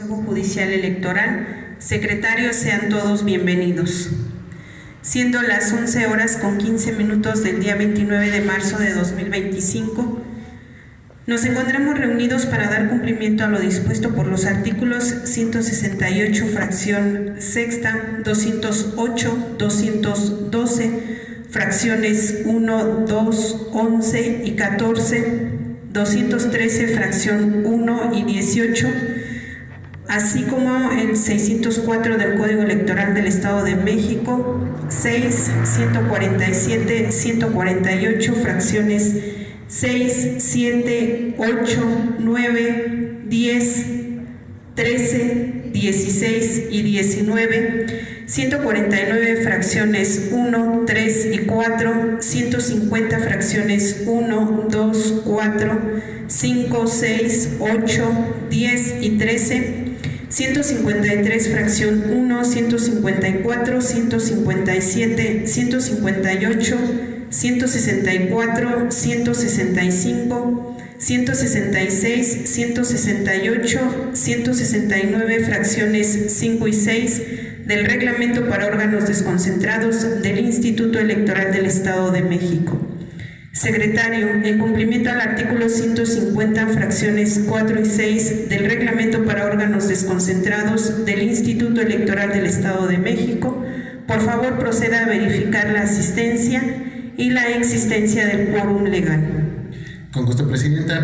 Consejo Judicial Electoral. Secretarios, sean todos bienvenidos. Siendo las 11:15 del día 29 de marzo de 2025, nos encontramos reunidos para dar cumplimiento a lo dispuesto por los artículos 168, fracción sexta, 208, 212, fracciones 1, 2, 11 y 14, 213, fracción 1 y 18, así como el 604 del Código Electoral del Estado de México, 6, 147, 148, fracciones 6, 7, 8, 9, 10, 13, 16 y 19, 149 fracciones 1, 3 y 4, 150 fracciones 1, 2, 4, 5, 6, 8, 10 y 13, 153 fracción 1, 154, 157, 158, 164, 165, 166, 168, 169 fracciones 5 y 6 del Reglamento para órganos desconcentrados del Instituto Electoral del Estado de México. Secretario, en cumplimiento al artículo 150, fracciones 4 y 6 del Reglamento para órganos desconcentrados del Instituto Electoral del Estado de México, por favor proceda a verificar la asistencia y la existencia del quórum legal. Con gusto, Presidenta.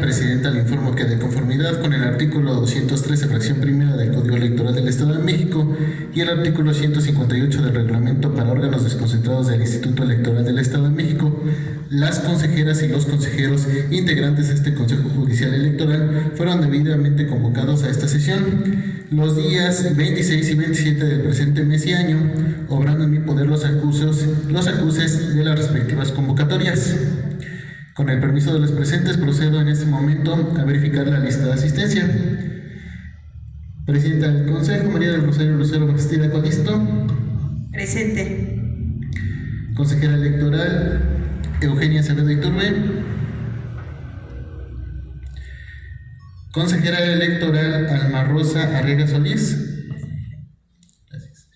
Le informo que de conformidad con el artículo 213, fracción primera del Código Electoral del Estado de México y el artículo 158 del Reglamento para órganos desconcentrados del Instituto Electoral del Estado de México, las consejeras y los consejeros integrantes de este Consejo Judicial Electoral fueron debidamente convocados a esta sesión los días 26 y 27 del presente mes y año, obrando en mi poder los acuses de las respectivas convocatorias. Con el permiso de los presentes, procedo en este momento a verificar la lista de asistencia. Presidenta del Consejo, María del Rosario Lucero Bastida Colisto. Presente. Consejera electoral, Eugenia Acevedo Iturbe. Consejera electoral, Alma Rosa Arriaga Solís. Gracias.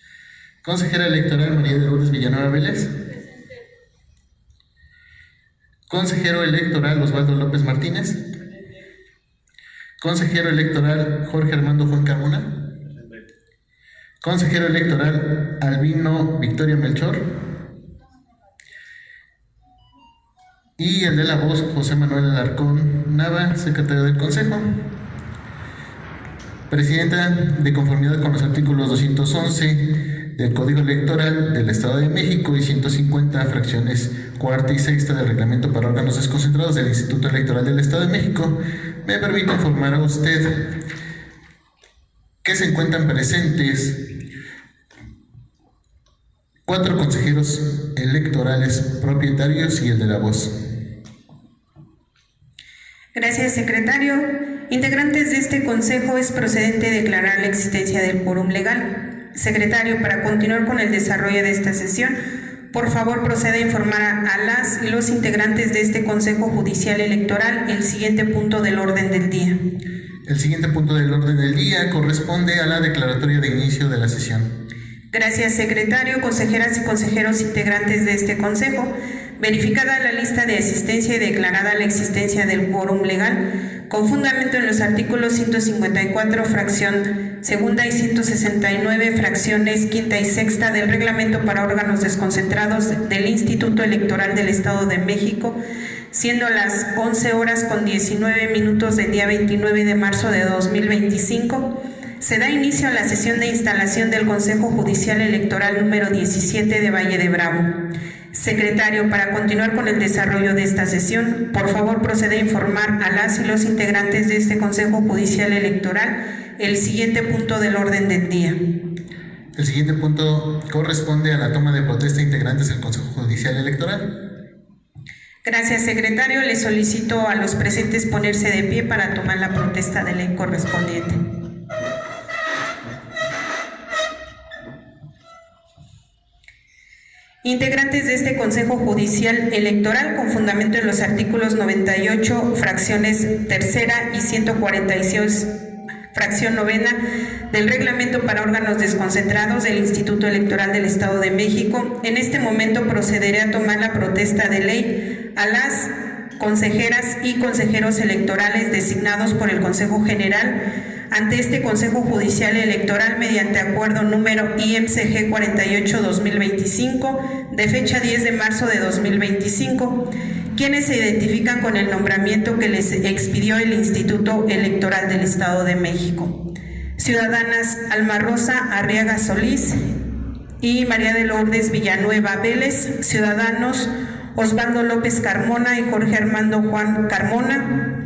Consejera electoral, María de Lourdes Villanueva Vélez. Consejero electoral, Osvaldo López Martínez. Consejero electoral, Jorge Armando Juan Carmona. Consejero electoral, Albino Victoria Melchor. Y el de la voz, José Manuel Alarcón Nava, secretario del Consejo. Presidenta, de conformidad con los artículos 211 del Código Electoral del Estado de México y 150 fracciones cuarta y sexta del Reglamento para órganos desconcentrados del Instituto Electoral del Estado de México, me permito informar a usted que se encuentran presentes 4 consejeros electorales propietarios y el de la voz. Gracias, secretario. Integrantes de este consejo, es procedente declarar la existencia del quórum legal. Secretario, para continuar con el desarrollo de esta sesión, por favor proceda a informar a las y los integrantes de este Consejo Judicial Electoral el siguiente punto del orden del día. El siguiente punto del orden del día corresponde a la declaratoria de inicio de la sesión. Gracias, secretario. Consejeras y consejeros integrantes de este Consejo, verificada la lista de asistencia y declarada la existencia del quórum legal, con fundamento en los artículos 154, fracción segunda y 169, fracciones quinta y sexta del Reglamento para órganos desconcentrados del Instituto Electoral del Estado de México, siendo las 11:19 del día 29 de marzo de 2025, se da inicio a la sesión de instalación del Consejo Judicial Electoral número 17 de Valle de Bravo. Secretario, para continuar con el desarrollo de esta sesión, por favor procede a informar a las y los integrantes de este Consejo Judicial Electoral el siguiente punto del orden del día. El siguiente punto corresponde a la toma de protesta de integrantes del Consejo Judicial Electoral. Gracias, secretario. Le solicito a los presentes ponerse de pie para tomar la protesta de ley correspondiente. Integrantes de este Consejo Judicial Electoral, con fundamento en los artículos 98, fracciones tercera y 146, fracción novena del reglamento para órganos desconcentrados del Instituto Electoral del Estado de México, en este momento procederé a tomar la protesta de ley a las consejeras y consejeros electorales designados por el Consejo General ante este Consejo Judicial Electoral mediante acuerdo número IMCG 48-2025 de fecha 10 de marzo de 2025, quienes se identifican con el nombramiento que les expidió el Instituto Electoral del Estado de México. Ciudadanas Alma Rosa Arriaga Solís y María de Lourdes Villanueva Vélez. Ciudadanos Osvaldo López Carmona y Jorge Armando Juan Carmona.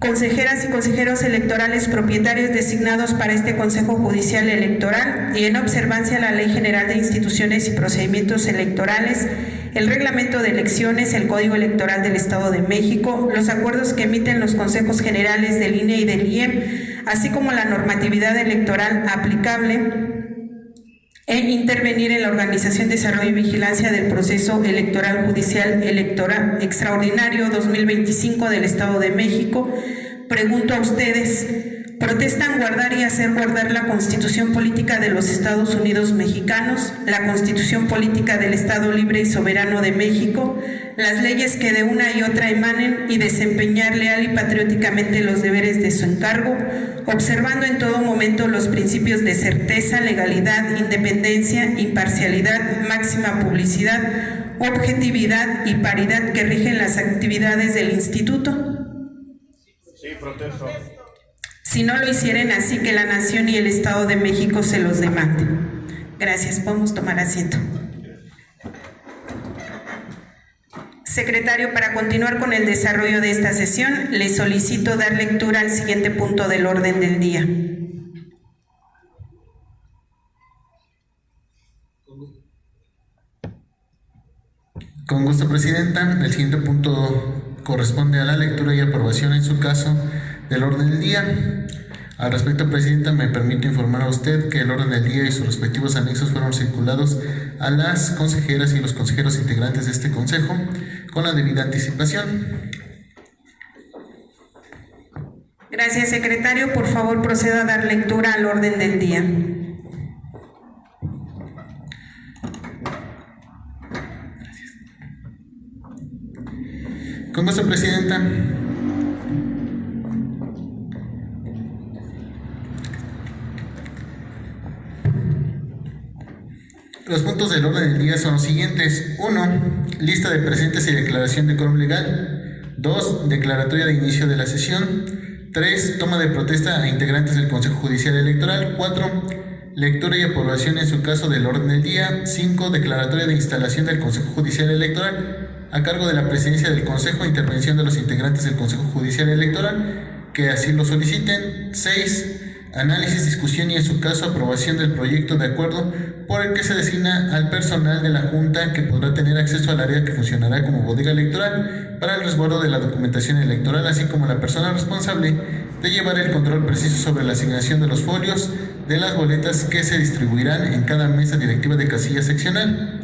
Consejeras y consejeros electorales propietarios designados para este Consejo Judicial Electoral y en observancia a la Ley General de Instituciones y Procedimientos Electorales, el Reglamento de Elecciones, el Código Electoral del Estado de México, los acuerdos que emiten los Consejos Generales del INE y del IEM, así como la normatividad electoral aplicable, e intervenir en la organización, desarrollo y vigilancia del proceso electoral judicial electoral extraordinario 2025 del Estado de México. Pregunto a ustedes, ¿protestan guardar y hacer guardar la Constitución Política de los Estados Unidos Mexicanos, la Constitución Política del Estado Libre y Soberano de México, las leyes que de una y otra emanen y desempeñar leal y patrióticamente los deberes de su encargo, observando en todo momento los principios de certeza, legalidad, independencia, imparcialidad, máxima publicidad, objetividad y paridad que rigen las actividades del Instituto? Sí, protesto. Si no lo hicieren así, que la Nación y el Estado de México se los demanden. Gracias. Podemos tomar asiento. Secretario, para continuar con el desarrollo de esta sesión, le solicito dar lectura al siguiente punto del orden del día. Con gusto, Presidenta. El siguiente punto corresponde a la lectura y aprobación, en su caso, del orden del día. Al respecto, Presidenta, me permito informar a usted que el orden del día y sus respectivos anexos fueron circulados a las consejeras y los consejeros integrantes de este Consejo con la debida anticipación. Gracias, secretario. Por favor, proceda a dar lectura al orden del día. Con gusto, Presidenta. Los puntos del orden del día son los siguientes. 1. Lista de presentes y declaración de quórum legal. 2. Declaratoria de inicio de la sesión. 3. Toma de protesta a integrantes del Consejo Judicial Electoral. 4. Lectura y aprobación, en su caso, del orden del día. 5. Declaratoria de instalación del Consejo Judicial Electoral a cargo de la presidencia del Consejo, intervención de los integrantes del Consejo Judicial Electoral que así lo soliciten. 6. Análisis, discusión y, en su caso, aprobación del proyecto de acuerdo por el que se designa al personal de la Junta que podrá tener acceso al área que funcionará como bodega electoral para el resguardo de la documentación electoral, así como la persona responsable de llevar el control preciso sobre la asignación de los folios de las boletas que se distribuirán en cada mesa directiva de casilla seccional.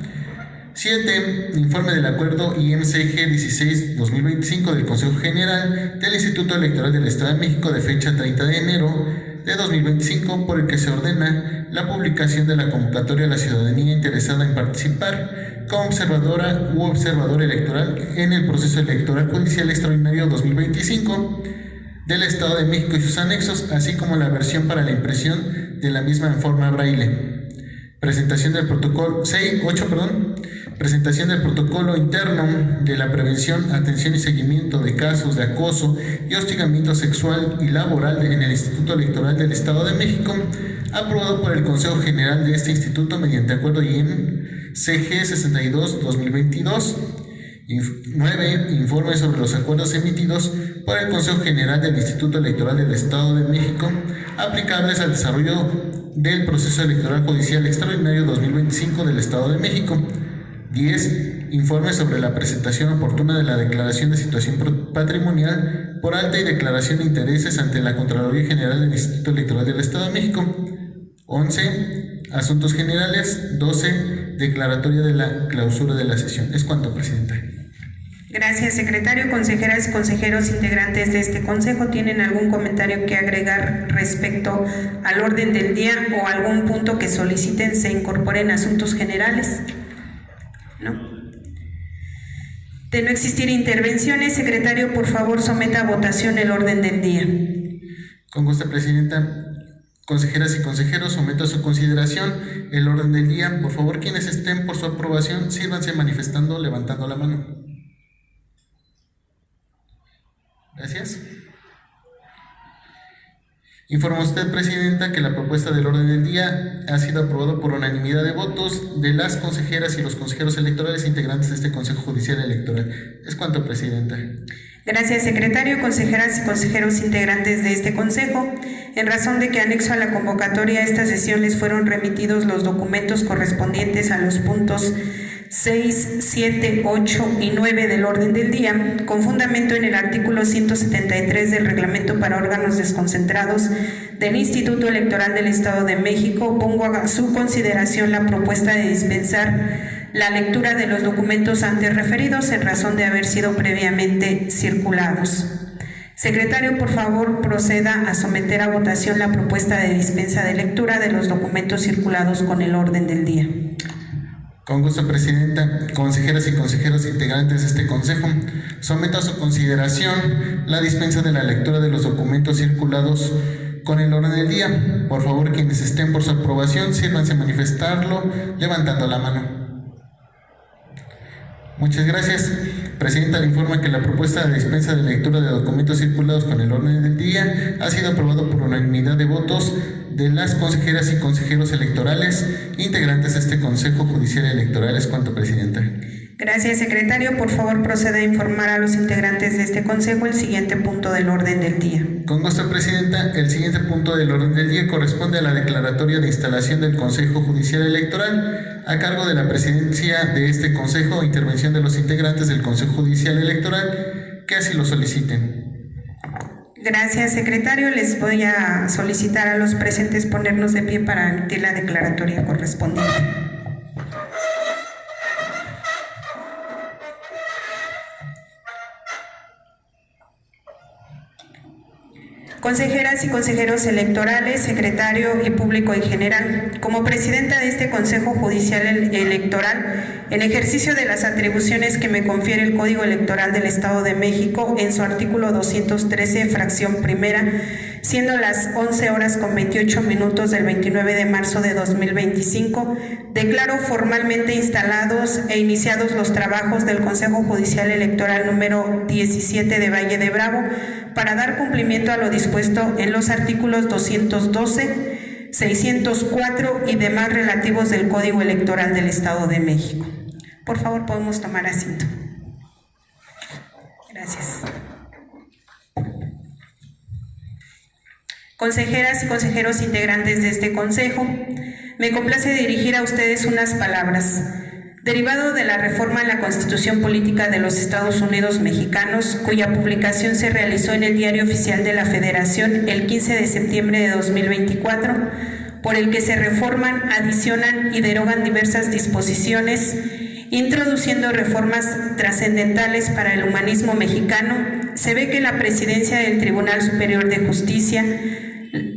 7. Informe del acuerdo IMCG 16-2025 del Consejo General del Instituto Electoral del Estado de México de fecha 30 de enero de 2025, por el que se ordena la publicación de la convocatoria a la ciudadanía interesada en participar como observadora u observador electoral en el proceso electoral judicial extraordinario 2025 del Estado de México y sus anexos, así como la versión para la impresión de la misma en forma braille. Presentación del protocolo 8, presentación del protocolo interno de la prevención, atención y seguimiento de casos de acoso y hostigamiento sexual y laboral en el Instituto Electoral del Estado de México, aprobado por el Consejo General de este instituto mediante acuerdo IMCG 62-2022. 9. Informe sobre los acuerdos emitidos por el Consejo General del Instituto Electoral del Estado de México aplicables al desarrollo del proceso electoral judicial extraordinario 2025 del Estado de México. 10. Informe sobre la presentación oportuna de la declaración de situación patrimonial por alta y declaración de intereses ante la Contraloría General del Instituto Electoral del Estado de México. 11. Asuntos generales. 12. Declaratoria de la clausura de la sesión. Es cuanto, Presidenta. Gracias, secretario. Consejeras y consejeros integrantes de este consejo, ¿tienen algún comentario que agregar respecto al orden del día o algún punto que soliciten se incorpore en asuntos generales? ¿No? De no existir intervenciones, secretario, por favor, someta a votación el orden del día. Con gusto, presidenta. Consejeras y consejeros, someto a su consideración el orden del día. Por favor, quienes estén por su aprobación, sírvanse manifestando, levantando la mano. Gracias. Informa usted, presidenta, que la propuesta del orden del día ha sido aprobada por unanimidad de votos de las consejeras y los consejeros electorales integrantes de este Consejo Judicial Electoral. Es cuanto, presidenta. Gracias, secretario. Consejeras y consejeros integrantes de este consejo, en razón de que anexo a la convocatoria a esta sesión les fueron remitidos los documentos correspondientes a los puntos 6, 7, 8 y 9 del orden del día, con fundamento en el artículo 173 del Reglamento para órganos desconcentrados del Instituto Electoral del Estado de México, pongo a su consideración la propuesta de dispensar la lectura de los documentos antes referidos en razón de haber sido previamente circulados. Secretario, por favor, proceda a someter a votación la propuesta de dispensa de lectura de los documentos circulados con el orden del día. Con gusto, presidenta. Consejeras y consejeros integrantes de este consejo, someto a su consideración la dispensa de la lectura de los documentos circulados con el orden del día. Por favor, quienes estén por su aprobación, sírvanse a manifestarlo levantando la mano. Muchas gracias. Presidenta, le informa que la propuesta de dispensa de lectura de documentos circulados con el orden del día ha sido aprobado por unanimidad de votos de las consejeras y consejeros electorales integrantes de este Consejo Judicial Electoral. Es cuanto, presidenta. Gracias, secretario. Por favor, proceda a informar a los integrantes de este consejo el siguiente punto del orden del día. Con gusto, presidenta. El siguiente punto del orden del día corresponde a la declaratoria de instalación del Consejo Judicial Electoral a cargo de la presidencia de este consejo, intervención de los integrantes del Consejo Judicial Electoral que así lo soliciten. Gracias, secretario. Les voy a solicitar a los presentes ponernos de pie para emitir la declaratoria correspondiente. Consejeras y consejeros electorales, secretario y público en general, como presidenta de este Consejo Judicial Electoral, en ejercicio de las atribuciones que me confiere el Código Electoral del Estado de México en su artículo 213, fracción primera, siendo las 11:28 del 29 de marzo de 2025, declaro formalmente instalados e iniciados los trabajos del Consejo Judicial Electoral número 17 de Valle de Bravo para dar cumplimiento a lo dispuesto en los artículos 212, 604 y demás relativos del Código Electoral del Estado de México. Por favor, podemos tomar asiento. Gracias. Consejeras y consejeros integrantes de este consejo, me complace dirigir a ustedes unas palabras. Derivado de la reforma a la Constitución Política de los Estados Unidos Mexicanos, cuya publicación se realizó en el Diario Oficial de la Federación el 15 de septiembre de 2024, por el que se reforman, adicionan y derogan diversas disposiciones, introduciendo reformas trascendentales para el humanismo mexicano, se ve que la presidencia del Tribunal Superior de Justicia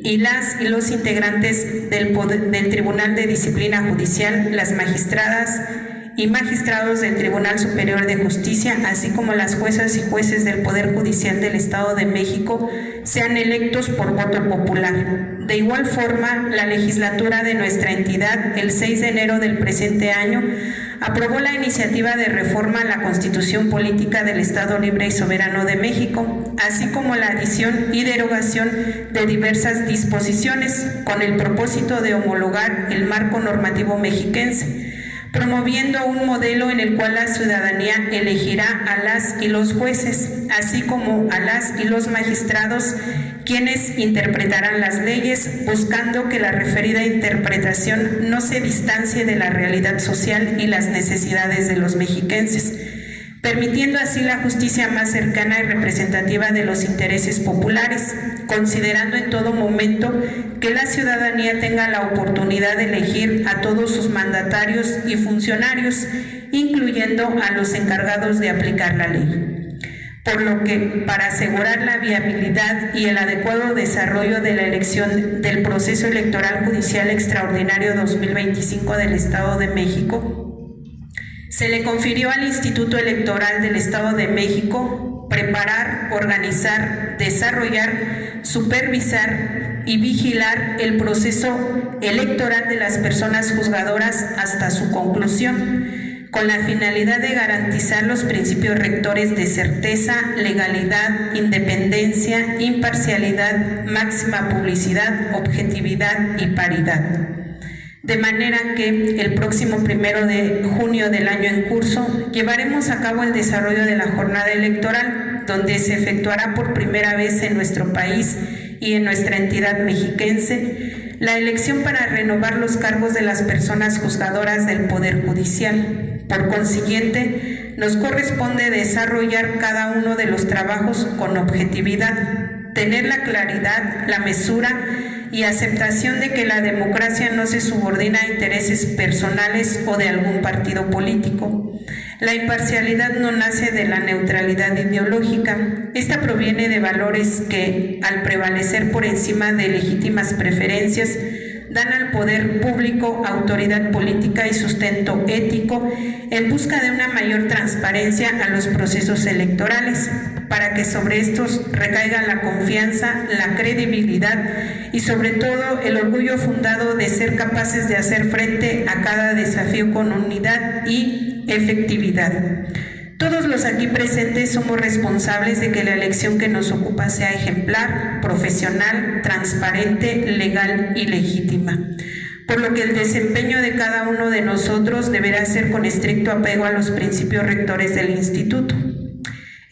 y las y los integrantes del Tribunal de Disciplina Judicial, las magistradas y magistrados del Tribunal Superior de Justicia, así como las juezas y jueces del Poder Judicial del Estado de México, sean electos por voto popular. De igual forma, la legislatura de nuestra entidad, el 6 de enero del presente año, aprobó la iniciativa de reforma a la Constitución Política del Estado Libre y Soberano de México, así como la adición y derogación de diversas disposiciones, con el propósito de homologar el marco normativo mexiquense, promoviendo un modelo en el cual la ciudadanía elegirá a las y los jueces, así como a las y los magistrados, quienes interpretarán las leyes, buscando que la referida interpretación no se distancie de la realidad social y las necesidades de los mexiquenses. permitiendo así la justicia más cercana y representativa de los intereses populares, considerando en todo momento que la ciudadanía tenga la oportunidad de elegir a todos sus mandatarios y funcionarios, incluyendo a los encargados de aplicar la ley. Por lo que, para asegurar la viabilidad y el adecuado desarrollo de la elección del proceso electoral judicial extraordinario 2025 del Estado de México, se le confirió al Instituto Electoral del Estado de México preparar, organizar, desarrollar, supervisar y vigilar el proceso electoral de las personas juzgadoras hasta su conclusión, con la finalidad de garantizar los principios rectores de certeza, legalidad, independencia, imparcialidad, máxima publicidad, objetividad y paridad. De manera que el próximo 1 de junio del año en curso llevaremos a cabo el desarrollo de la jornada electoral, donde se efectuará por primera vez en nuestro país y en nuestra entidad mexiquense la elección para renovar los cargos de las personas juzgadoras del Poder Judicial. Por consiguiente, nos corresponde desarrollar cada uno de los trabajos con objetividad, tener la claridad, la mesura y aceptación de que la democracia no se subordina a intereses personales o de algún partido político. La imparcialidad no nace de la neutralidad ideológica. Esta proviene de valores que, al prevalecer por encima de legítimas preferencias, dan al poder público autoridad política y sustento ético en busca de una mayor transparencia a los procesos electorales, para que sobre estos recaiga la confianza, la credibilidad y sobre todo el orgullo fundado de ser capaces de hacer frente a cada desafío con unidad y efectividad. Todos los aquí presentes somos responsables de que la elección que nos ocupa sea ejemplar, profesional, transparente, legal y legítima, por lo que el desempeño de cada uno de nosotros deberá ser con estricto apego a los principios rectores del Instituto.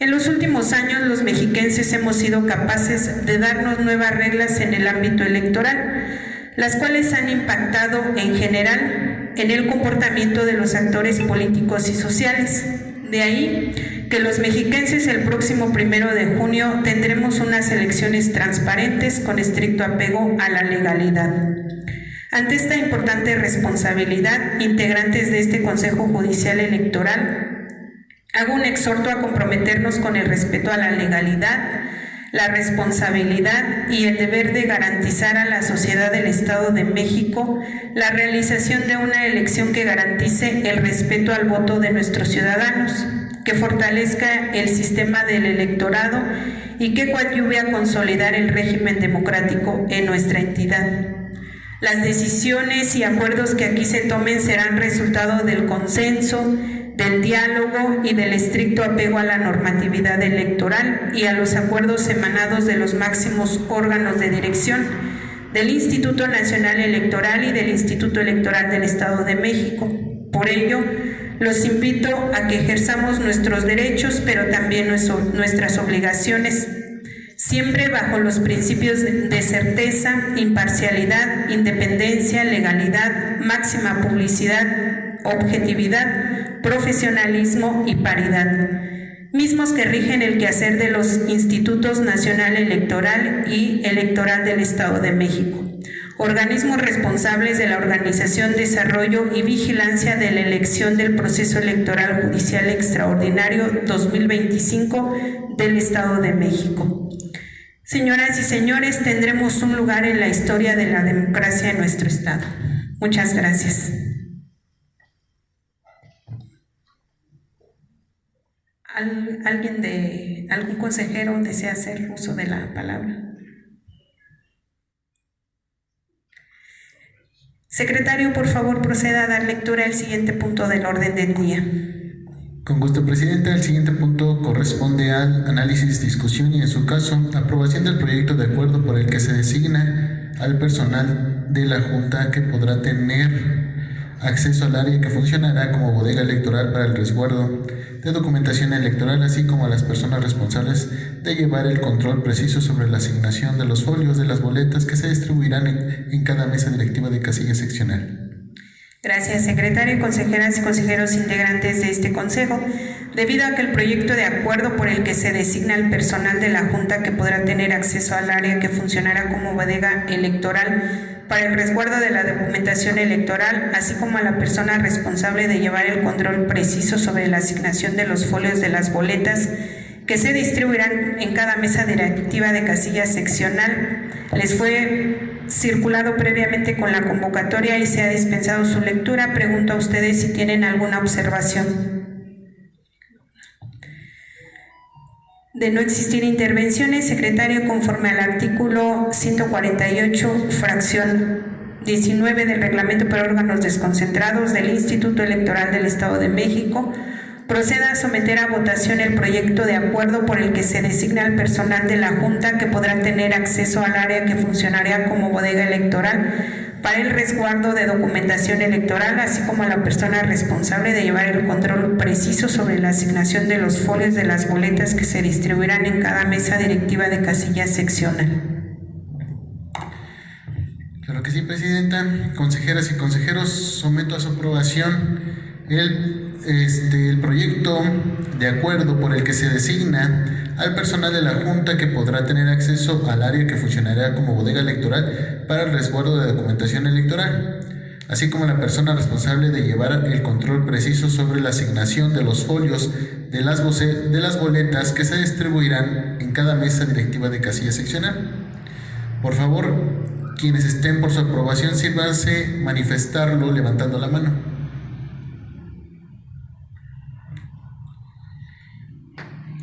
En los últimos años, los mexiquenses hemos sido capaces de darnos nuevas reglas en el ámbito electoral, las cuales han impactado en general en el comportamiento de los actores políticos y sociales. De ahí que los mexiquenses el próximo 1 de junio tendremos unas elecciones transparentes con estricto apego a la legalidad. Ante esta importante responsabilidad, integrantes de este Consejo Judicial Electoral, hago un exhorto a comprometernos con el respeto a la legalidad, la responsabilidad y el deber de garantizar a la sociedad del Estado de México la realización de una elección que garantice el respeto al voto de nuestros ciudadanos, que fortalezca el sistema del electorado y que coadyuve a consolidar el régimen democrático en nuestra entidad. Las decisiones y acuerdos que aquí se tomen serán resultado del consenso, del diálogo y del estricto apego a la normatividad electoral y a los acuerdos emanados de los máximos órganos de dirección del Instituto Nacional Electoral y del Instituto Electoral del Estado de México. Por ello, los invito a que ejerzamos nuestros derechos, pero también nuestras obligaciones, siempre bajo los principios de certeza, imparcialidad, independencia, legalidad, máxima publicidad, objetividad, profesionalismo y paridad, mismos que rigen el quehacer de los Institutos Nacional Electoral y Electoral del Estado de México, organismos responsables de la organización, desarrollo y vigilancia de la elección del proceso electoral judicial extraordinario 2025 del Estado de México. Señoras y señores, tendremos un lugar en la historia de la democracia en nuestro Estado. Muchas gracias. ¿Algún consejero desea hacer uso de la palabra? Secretario, por favor, proceda a dar lectura al siguiente punto del orden del día. Con gusto, Presidenta. El siguiente punto corresponde al análisis, discusión y, en su caso, aprobación del proyecto de acuerdo por el que se designa al personal de la Junta que podrá tener acceso al área que funcionará como bodega electoral para el resguardo de documentación electoral, así como a las personas responsables de llevar el control preciso sobre la asignación de los folios de las boletas que se distribuirán en cada mesa directiva de casilla seccional. Gracias, secretario, consejeras y consejeros integrantes de este Consejo. Debido a que el proyecto de acuerdo por el que se designa el personal de la Junta que podrá tener acceso al área que funcionará como bodega electoral para el resguardo de la documentación electoral, así como a la persona responsable de llevar el control preciso sobre la asignación de los folios de las boletas que se distribuirán en cada mesa directiva de casilla seccional, les fue circulado previamente con la convocatoria y se ha dispensado su lectura. Pregunto a ustedes si tienen alguna observación. De no existir intervenciones, secretario, conforme al artículo 148, fracción 19 del Reglamento para órganos desconcentrados del Instituto Electoral del Estado de México, proceda a someter a votación el proyecto de acuerdo por el que se designa al personal de la Junta que podrá tener acceso al área que funcionará como bodega electoral para el resguardo de documentación electoral, así como a la persona responsable de llevar el control preciso sobre la asignación de los folios de las boletas que se distribuirán en cada mesa directiva de casilla seccional. Claro que sí, Presidenta. Consejeras y consejeros, someto a su aprobación el proyecto de acuerdo por el que se designa al personal de la Junta que podrá tener acceso al área que funcionará como bodega electoral para el resguardo de documentación electoral, así como la persona responsable de llevar el control preciso sobre la asignación de los folios de las boletas que se distribuirán en cada mesa directiva de casilla seccional. Por favor, quienes estén por su aprobación, sírvanse manifestarlo levantando la mano.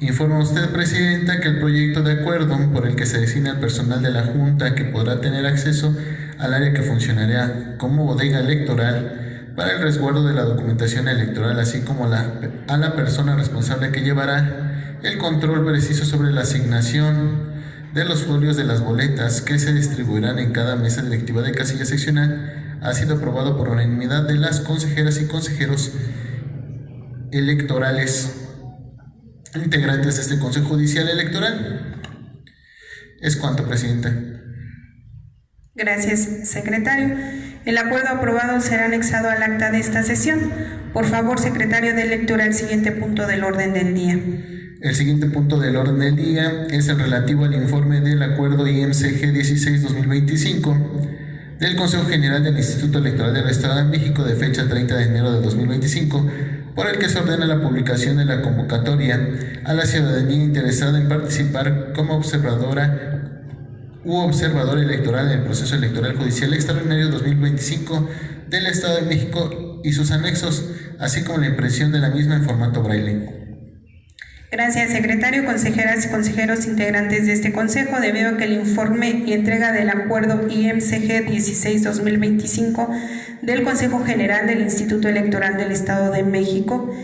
Informa usted, Presidenta, que el proyecto de acuerdo por el que se designa el personal de la Junta que podrá tener acceso al área que funcionará como bodega electoral para el resguardo de la documentación electoral, así como a la persona responsable que llevará el control preciso sobre la asignación de los folios de las boletas que se distribuirán en cada mesa directiva de casilla seccional, ha sido aprobado por unanimidad de las consejeras y consejeros electorales integrantes de este Consejo Judicial Electoral. Es cuanto, Presidenta. Gracias, secretario. El acuerdo aprobado será anexado al acta de esta sesión. Por favor, secretario de lectura, el siguiente punto del orden del día. El siguiente punto del orden del día es el relativo al informe del acuerdo IMCG 16-2025 del Consejo General del Instituto Electoral del Estado de México de fecha 30 de enero de 2025, por el que se ordena la publicación de la convocatoria a la ciudadanía interesada en participar como observadora u observador electoral en el proceso electoral judicial extraordinario 2025 del Estado de México y sus anexos, así como la impresión de la misma en formato braille. Gracias, secretario, consejeras y consejeros integrantes de este Consejo. Debido a que el informe y entrega del acuerdo IMCG 16-2025 del Consejo General del Instituto Electoral del Estado de México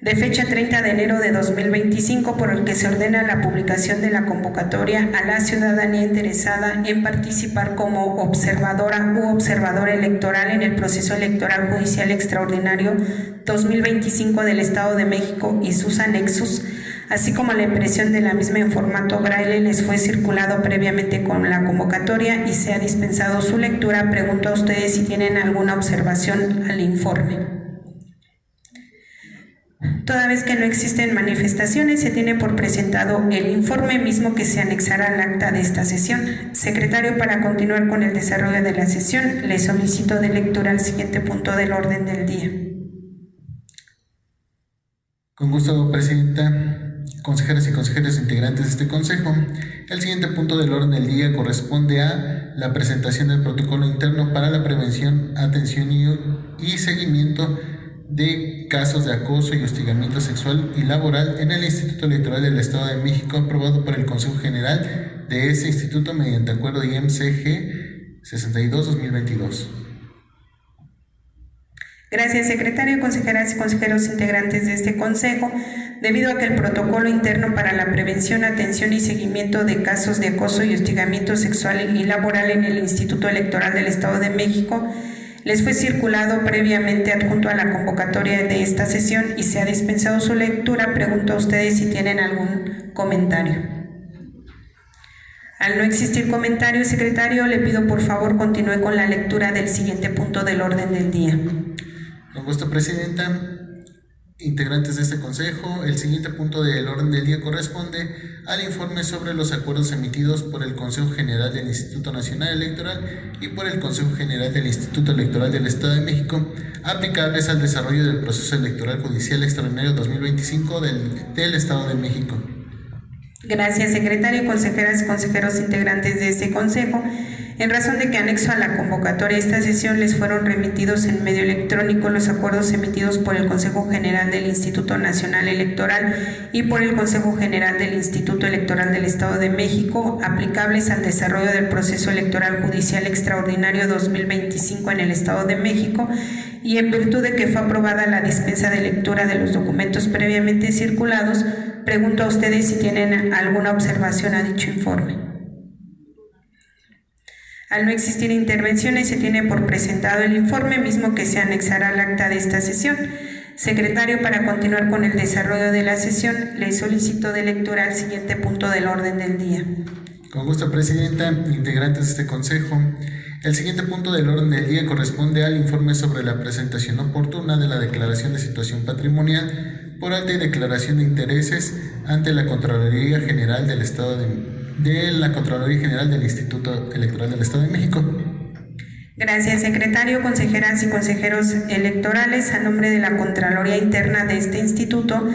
de fecha 30 de enero de 2025, por el que se ordena la publicación de la convocatoria a la ciudadanía interesada en participar como observadora u observador electoral en el proceso electoral judicial extraordinario 2025 del Estado de México y sus anexos, así como la impresión de la misma en formato braille, les fue circulado previamente con la convocatoria y se ha dispensado su lectura. Pregunto a ustedes si tienen alguna observación al informe. Toda vez que no existen manifestaciones, se tiene por presentado el informe mismo que se anexará al acta de esta sesión. Secretario, para continuar con el desarrollo de la sesión, le solicito de lectura el siguiente punto del orden del día. Con gusto, Presidenta. Consejeras y consejeros integrantes de este Consejo, el siguiente punto del orden del día corresponde a la presentación del protocolo interno para la prevención, atención y seguimiento de casos de acoso y hostigamiento sexual y laboral en el Instituto Electoral del Estado de México, aprobado por el Consejo General de ese instituto mediante acuerdo IMCG 62-2022. Gracias, secretario, consejeras y consejeros integrantes de este Consejo. Debido a que el protocolo interno para la prevención, atención y seguimiento de casos de acoso y hostigamiento sexual y laboral en el Instituto Electoral del Estado de México les fue circulado previamente adjunto a la convocatoria de esta sesión y se ha dispensado su lectura, pregunto a ustedes si tienen algún comentario. Al no existir comentario, secretario, le pido por favor continúe con la lectura del siguiente punto del orden del día. Con gusto, Presidenta. Integrantes de este Consejo, el siguiente punto del orden del día corresponde al informe sobre los acuerdos emitidos por el Consejo General del Instituto Nacional Electoral y por el Consejo General del Instituto Electoral del Estado de México, aplicables al desarrollo del proceso electoral judicial extraordinario 2025 del Estado de México. Gracias, secretario, consejeras y consejeros integrantes de este Consejo. En razón de que anexo a la convocatoria de esta sesión les fueron remitidos en medio electrónico los acuerdos emitidos por el Consejo General del Instituto Nacional Electoral y por el Consejo General del Instituto Electoral del Estado de México, aplicables al desarrollo del proceso electoral judicial extraordinario 2025 en el Estado de México, y en virtud de que fue aprobada la dispensa de lectura de los documentos previamente circulados, pregunto a ustedes si tienen alguna observación a dicho informe. Al no existir intervenciones, se tiene por presentado el informe, mismo que se anexará al acta de esta sesión. Secretario, para continuar con el desarrollo de la sesión, le solicito de lectura el siguiente punto del orden del día. Con gusto, Presidenta, integrantes de este Consejo. El siguiente punto del orden del día corresponde al informe sobre la presentación oportuna de la declaración de situación patrimonial por alta y declaración de intereses ante la Contraloría General del Estado de la Contraloría General del Instituto Electoral del Estado de México. Gracias, secretario, consejeras y consejeros electorales. A nombre de la Contraloría Interna de este instituto,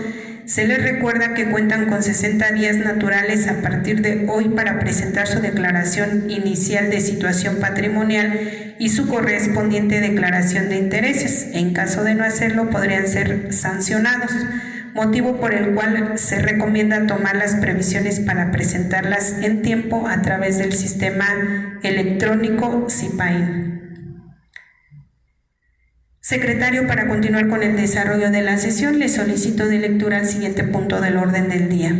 se les recuerda que cuentan con 60 días naturales a partir de hoy para presentar su declaración inicial de situación patrimonial y su correspondiente declaración de intereses. En caso de no hacerlo, podrían ser sancionados, motivo por el cual se recomienda tomar las previsiones para presentarlas en tiempo a través del sistema electrónico CIPAIN. Secretario, para continuar con el desarrollo de la sesión, le solicito de lectura el siguiente punto del orden del día.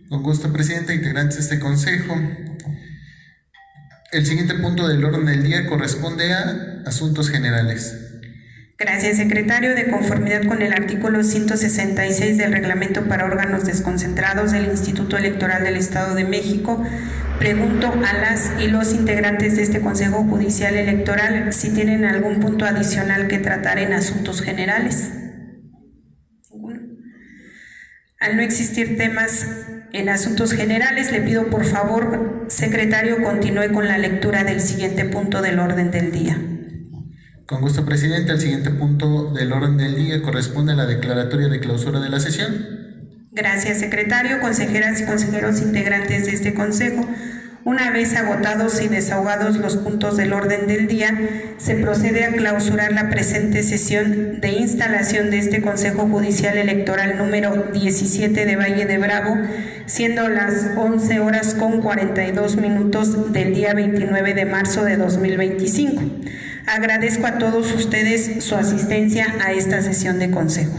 Con gusto, Presidenta, integrantes de este Consejo. El siguiente punto del orden del día corresponde a asuntos generales. Gracias, secretario. De conformidad con el artículo 166 del Reglamento para órganos desconcentrados del Instituto Electoral del Estado de México, pregunto a las y los integrantes de este Consejo Judicial Electoral si tienen algún punto adicional que tratar en asuntos generales. ¿Ninguno? Al no existir temas en asuntos generales, le pido por favor, secretario, continúe con la lectura del siguiente punto del orden del día. Con gusto, Presidente. El siguiente punto del orden del día corresponde a la declaratoria de clausura de la sesión. Gracias, secretario, consejeras y consejeros integrantes de este Consejo. Una vez agotados y desahogados los puntos del orden del día, se procede a clausurar la presente sesión de instalación de este Consejo Judicial Electoral número 17 de Valle de Bravo, siendo las 11:42 del día 29 de marzo de 2025. Agradezco a todos ustedes su asistencia a esta sesión de Consejo.